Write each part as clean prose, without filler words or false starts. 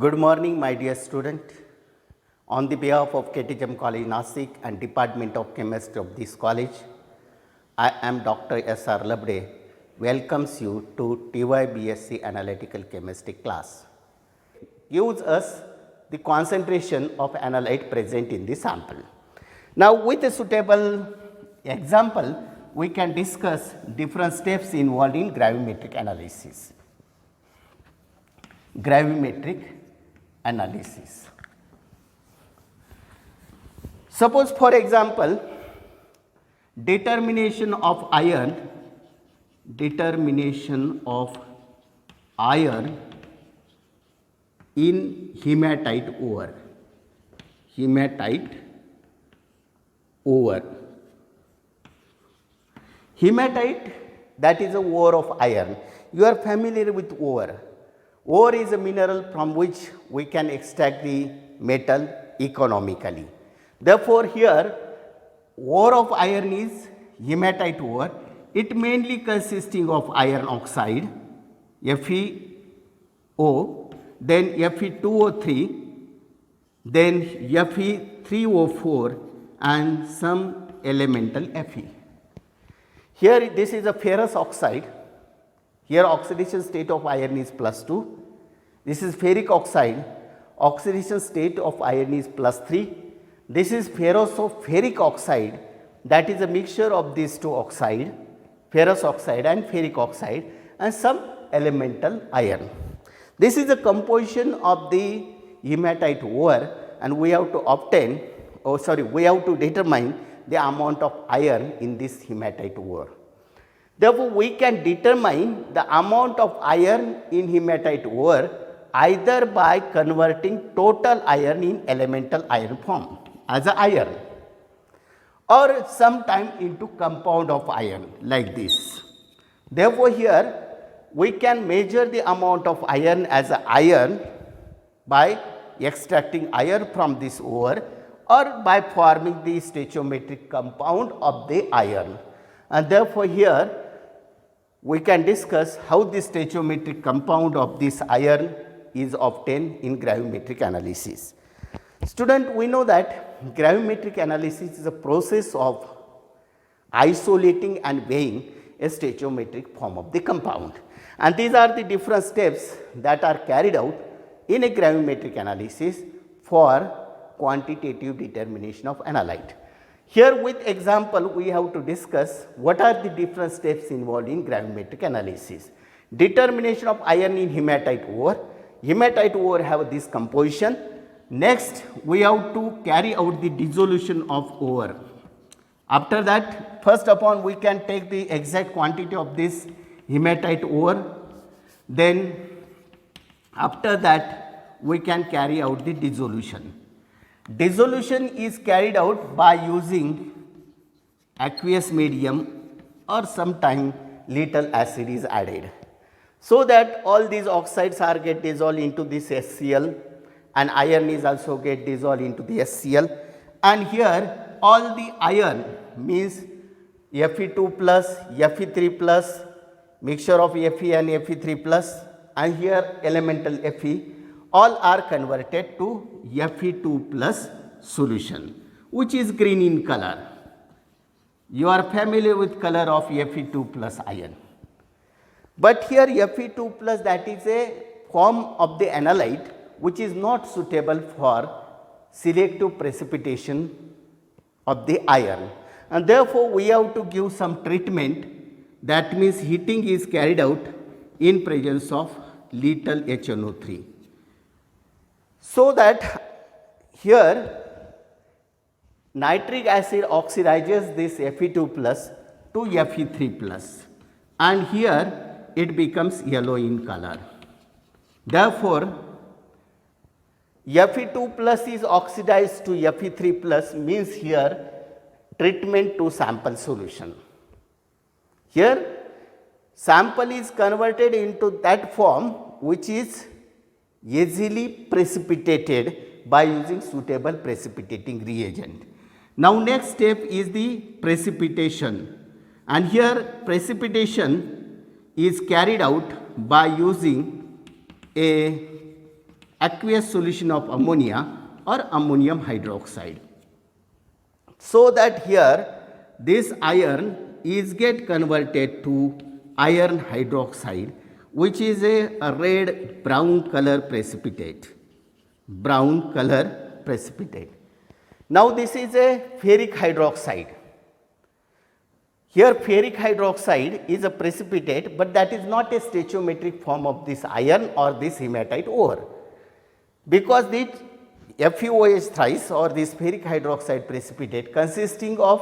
Good morning, my dear student. On the behalf of KTGM College Nasik and Department of Chemistry of this college, I am Dr. S.R. Labde, welcomes you to TY BSc Analytical Chemistry class. Gives us the concentration of analyte present in the sample. Now, with a suitable example, we can discuss different steps involved in gravimetric analysis. Gravimetric analysis. Suppose, for example, determination of iron in hematite ore. Hematite, that is a ore of iron. You are familiar with ore. Ore is a mineral from which we can extract the metal economically. Therefore, here ore of iron is hematite ore. It mainly consisting of iron oxide, FeO, then Fe2O3, then Fe3O4 and some elemental Fe. Here this is a ferrous oxide. Here oxidation state of iron is +2. This is ferric oxide. Oxidation state of iron is +3. This is ferric oxide, that is a mixture of these two oxide, ferrous oxide and ferric oxide, and some elemental iron. This is the composition of the hematite ore, and we have to determine the amount of iron in this hematite ore. Therefore, we can determine the amount of iron in hematite ore either by converting total iron in elemental iron form as a iron, or sometime into compound of iron like this. Therefore, here we can measure the amount of iron as a iron by extracting iron from this ore or by forming the stoichiometric compound of the iron. And therefore, here we can discuss how the stoichiometric compound of this iron is obtained in gravimetric analysis. Student, we know that gravimetric analysis is a process of isolating and weighing a stoichiometric form of the compound. And these are the different steps that are carried out in a gravimetric analysis for quantitative determination of analyte. Here with example, we have to discuss what are the different steps involved in gravimetric analysis. Determination of iron in hematite ore. Hematite ore have this composition. Next, we have to carry out the dissolution of ore. After that, first upon we can take the exact quantity of this hematite ore. Then after that, we can carry out the dissolution. Dissolution is carried out by using aqueous medium, or sometime little acid is added, so that all these oxides are get dissolved into this HCl, and iron is also get dissolved into the HCl. And here all the iron means Fe2 plus, Fe3 plus, mixture of Fe and Fe3 plus, and here elemental Fe, all are converted to Fe2 plus solution, which is green in color. You are familiar with color of Fe2 plus iron. But here Fe2 plus, that is a form of the analyte which is not suitable for selective precipitation of the iron. And therefore, we have to give some treatment, that means heating is carried out in presence of little HNO3. So that here nitric acid oxidizes this Fe2 plus to Fe3 plus, and here it becomes yellow in color. Therefore, Fe2 plus is oxidized to Fe3 plus, means here treatment to sample solution. Here sample is converted into that form which is easily precipitated by using suitable precipitating reagent. Now, next step is the precipitation, and here precipitation is carried out by using a aqueous solution of ammonia or ammonium hydroxide. So that here this iron is get converted to iron hydroxide, which is a red brown color precipitate. Brown color precipitate. Now this is a ferric hydroxide. Here ferric hydroxide is a precipitate, but that is not a stoichiometric form of this iron or this hematite ore, because this FeOH thrice or this ferric hydroxide precipitate consisting of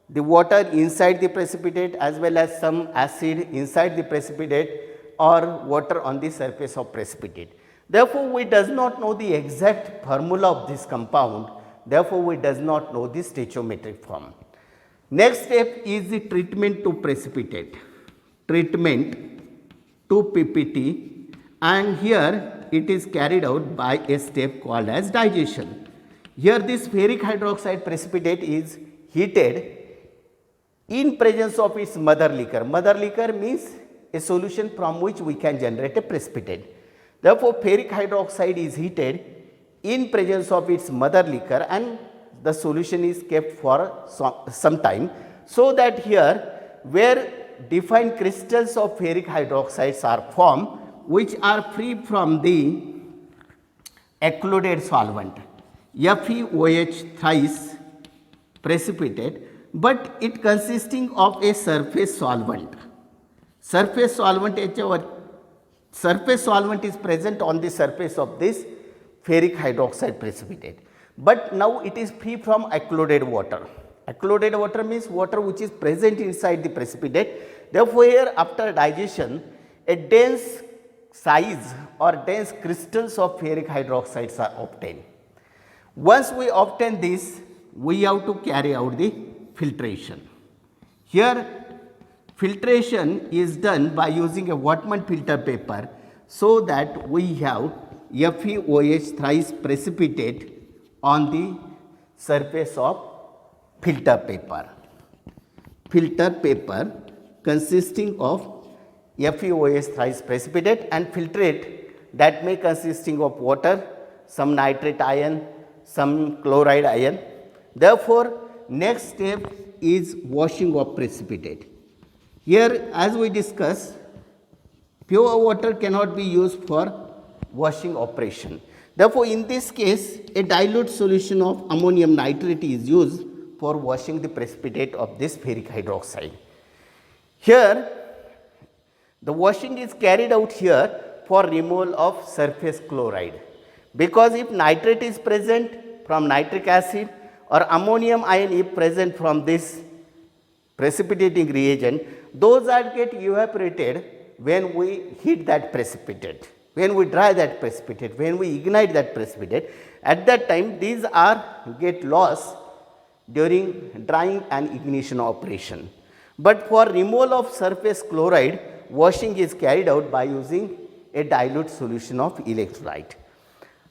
the water inside the precipitate as well as some acid inside the precipitate or water on the surface of precipitate. Therefore, we does not know the exact formula of this compound. Therefore, we does not know the stoichiometric form. Next step is the treatment to precipitate, treatment to PPT, and here it is carried out by a step called as digestion. Here this ferric hydroxide precipitate is heated in presence of its mother liquor. Mother liquor means a solution from which we can generate a precipitate. Therefore, ferric hydroxide is heated in presence of its mother liquor and the solution is kept for some time, so that here where defined crystals of ferric hydroxides are formed, which are free from the occluded solvent, FeOH thrice precipitate, but it consisting of a surface solvent. Surface solvent is present on the surface of this ferric hydroxide precipitate, but now it is free from occluded water. Occluded water means water which is present inside the precipitate. Therefore, here after digestion, a dense size or dense crystals of ferric hydroxides are obtained. Once we obtain this, we have to carry out the filtration. Here filtration is done by using a Whatman filter paper, so that we have FeOH thrice precipitate on the surface of filter paper. Filter paper consisting of FeOH thrice precipitate and filtrate that may consisting of water, some nitrate ion, some chloride ion. Therefore, next step is washing of precipitate. Here, as we discussed, pure water cannot be used for washing operation. Therefore, in this case, a dilute solution of ammonium nitrate is used for washing the precipitate of this ferric hydroxide. Here, the washing is carried out here for removal of surface chloride, because if nitrate is present from nitric acid or ammonium ion is present from this precipitating reagent, those are get evaporated when we heat that precipitate, when we dry that precipitate, when we ignite that precipitate. At that time, these are get lost during drying and ignition operation. But for removal of surface chloride, washing is carried out by using a dilute solution of electrolyte.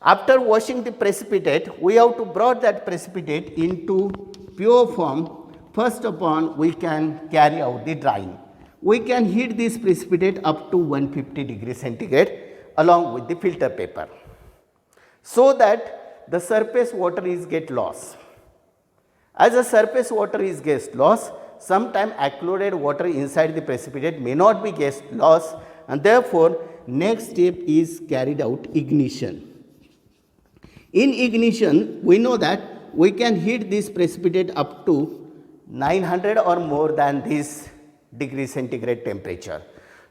After washing the precipitate, we have to brought that precipitate into pure form. First upon, we can carry out the drying. We can heat this precipitate up to 150 degrees centigrade along with the filter paper, so that the surface water is get lost. As the surface water is get lost, sometime occluded water inside the precipitate may not be get lost, and therefore next step is carried out ignition. In ignition, we know that we can heat this precipitate up to 900 or more than this degree centigrade temperature,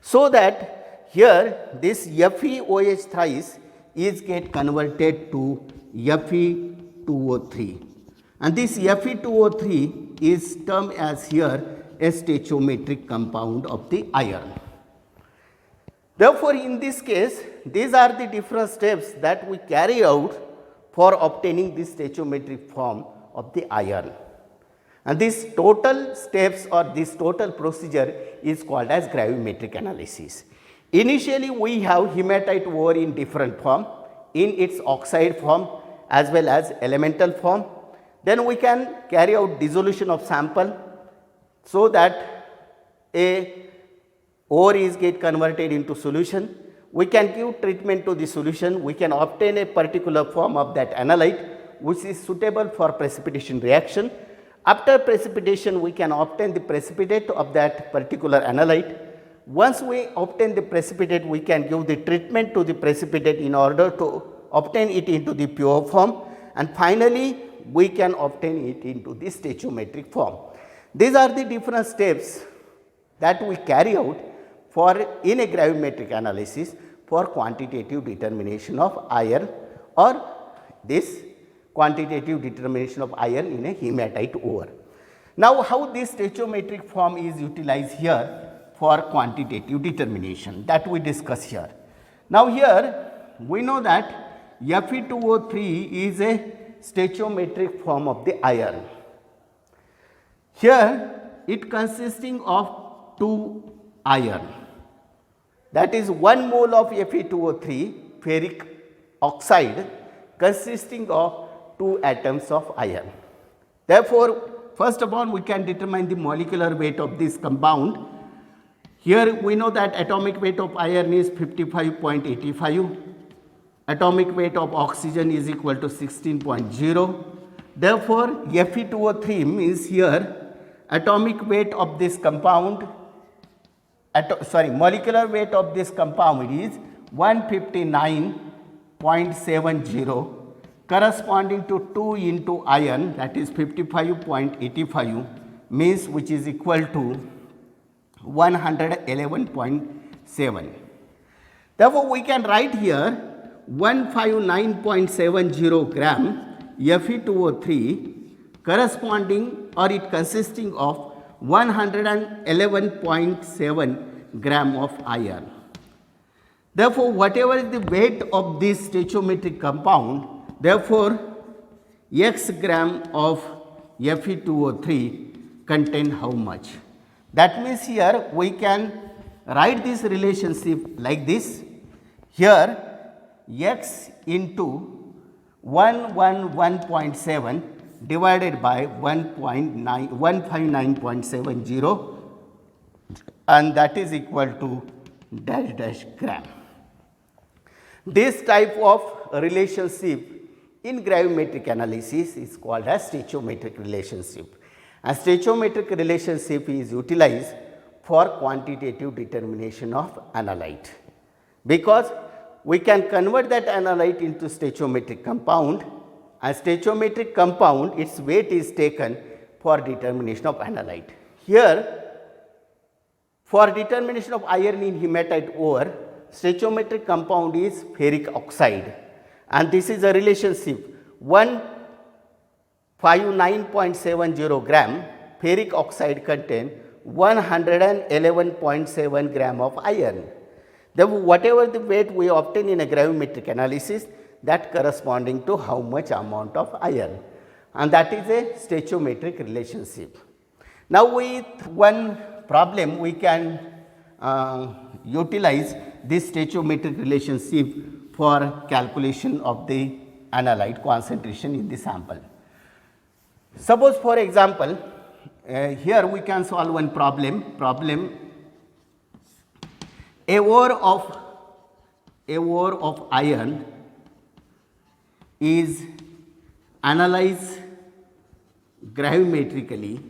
so that here this FeOH thrice is get converted to Fe2O3, and this Fe2O3 is termed as here a stoichiometric compound of the iron. Therefore, in this case, these are the different steps that we carry out for obtaining this stoichiometric form of the iron. And these total steps or this total procedure is called as gravimetric analysis. Initially, we have hematite ore in different form, in its oxide form as well as elemental form. Then we can carry out dissolution of sample, so that a ore is get converted into solution. we can give treatment to the solution, we can obtain a particular form of that analyte which is suitable for precipitation reaction. After precipitation, we can obtain the precipitate of that particular analyte. Once we obtain the precipitate, we can give the treatment to the precipitate in order to obtain it into the pure form, and finally we can obtain it into the stoichiometric form. These are the different steps that we carry out for in a gravimetric analysis for quantitative determination of iron, or this quantitative determination of iron in a hematite ore. Now, how this stoichiometric form is utilized here for quantitative determination, that we discuss here. Now, here we know that Fe2O3 is a stoichiometric form of the iron. Here it consisting of 2 iron, that is 1 mole of Fe2O3 ferric oxide consisting of 2 atoms of iron. Therefore, first of all we can determine the molecular weight of this compound. Here we know that atomic weight of iron is 55.85, atomic weight of oxygen is equal to 16.0. Therefore, Fe2O3 means here atomic weight of this compound, molecular weight of this compound is 159.70, corresponding to 2 into iron, that is 55.85, means which is equal to 111.7. Therefore, we can write here 159.70 gram Fe2O3 corresponding, or it consisting of 111.7 gram of iron. Therefore, whatever is the weight of this stoichiometric compound, therefore, x gram of Fe2O3 contain how much? That means here we can write this relationship like this. Here x into 111.7 divided by 159.70, and that is equal to dash dash gram. This type of relationship in gravimetric analysis is called as stoichiometric relationship. A stoichiometric relationship is utilized for quantitative determination of analyte, because we can convert that analyte into stoichiometric compound, and stoichiometric compound its weight is taken for determination of analyte. Here for determination of iron in hematite ore, stoichiometric compound is ferric oxide, and this is a relationship 159.70 gram ferric oxide contain 111.7 gram of iron. Therefore, whatever the weight we obtain in a gravimetric analysis, that corresponding to how much amount of iron, and that is a stoichiometric relationship. Now, with one problem we can utilize this stoichiometric relationship for calculation of the analyte concentration in the sample. Suppose for example, here we can solve one problem. A ore of iron is analyzed gravimetrically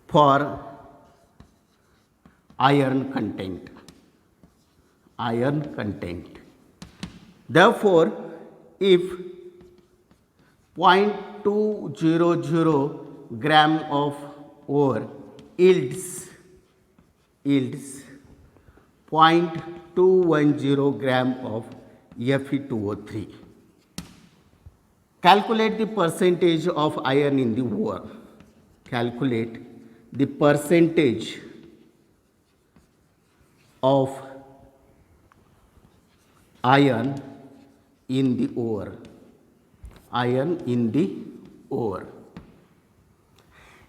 for iron content. Therefore, if 0.200 gram of ore yields 0.210 gram of Fe2O3. Calculate the percentage of iron in the ore. Calculate the percentage of iron in the ore.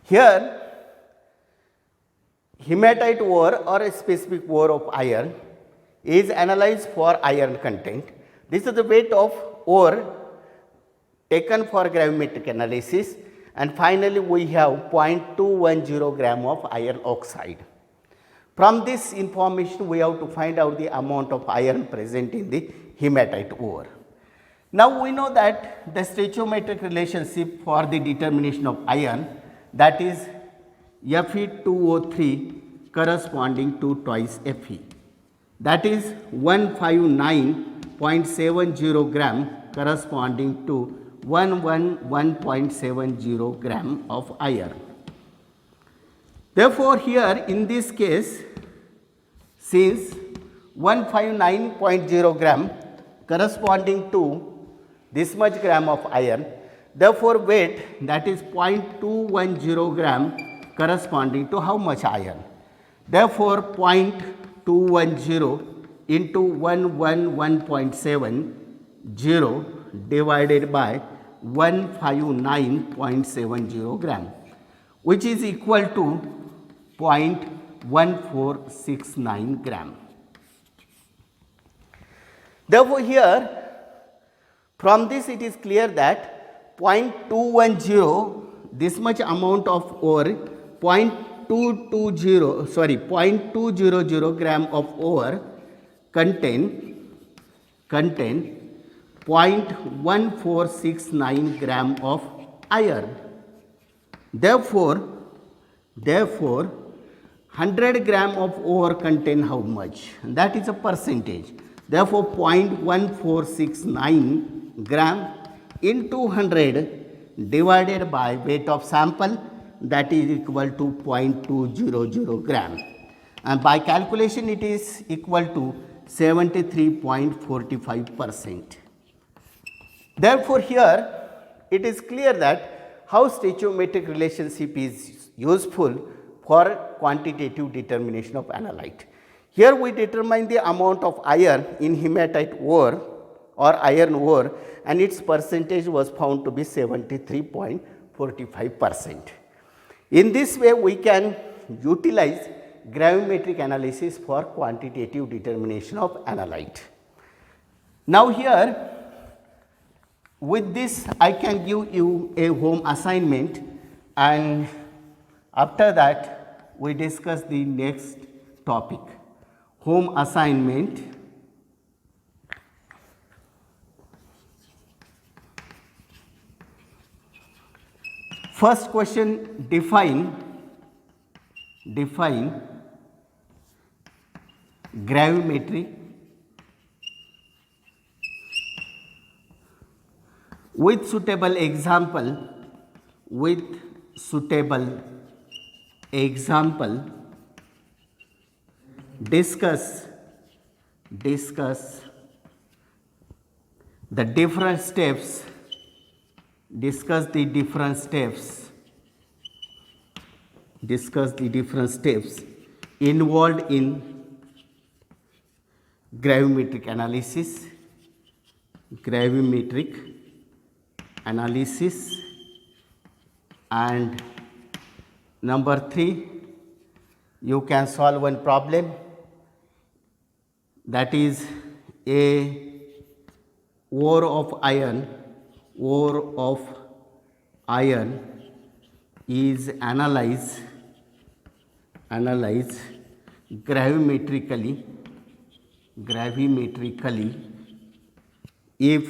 Here hematite ore or a specific ore of iron is analyzed for iron content. This is the weight of ore taken for gravimetric analysis, and finally we have 0.210 gram of iron oxide. From this information, we have to find out the amount of iron present in the hematite ore. Now, we know that the stoichiometric relationship for the determination of iron, that is Fe2O3 corresponding to twice Fe, that is 159.70 gram corresponding to 111.70 gram of iron. Therefore, here in this case, since 159.0 gram corresponding to this much gram of iron, therefore weight, that is 0.210 gram corresponding to how much iron? Therefore, 0.210 into 111.70 divided by 159.70 gram, which is equal to 0.1469 gram. Therefore, here from this it is clear that 0.210, this much amount of ore, 0.200 gram of ore contain 0.1469 gram of iron. Therefore, 100 gram of ore contain how much? That is a percentage. Therefore, 0.1469 gram into 100 divided by weight of sample, that is equal to 0.200 gram, and by calculation it is equal to 73.45%. Therefore, here it is clear that how stoichiometric relationship is useful for quantitative determination of analyte. Here we determine the amount of iron in hematite ore or iron ore, and its percentage was found to be 73.45%. In this way, we can utilize gravimetric analysis for quantitative determination of analyte. Now, here with this I can give you a home assignment, and after that we discuss the next topic, home assignment. First question, define gravimetry with suitable example, discuss the different steps, involved in gravimetric analysis, and number 3, you can solve one problem, that is a ore of iron is analyzed gravimetrically if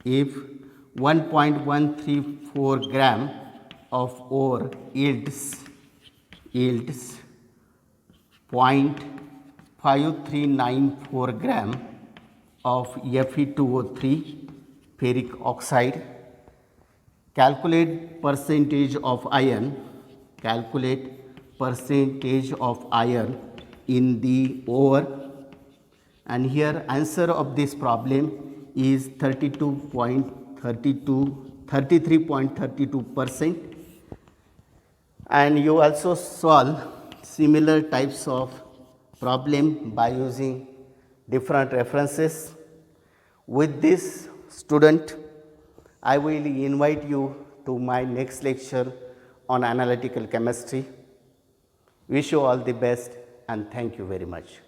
1.134 gram of ore yields 0.5394 gram of Fe2O3 ferric oxide. Calculate percentage of iron in the ore, and here answer of this problem is 33.32%, and you also solve similar types of problem by using different references. With this, student, I will invite you to my next lecture on analytical chemistry. Wish you all the best, and thank you very much.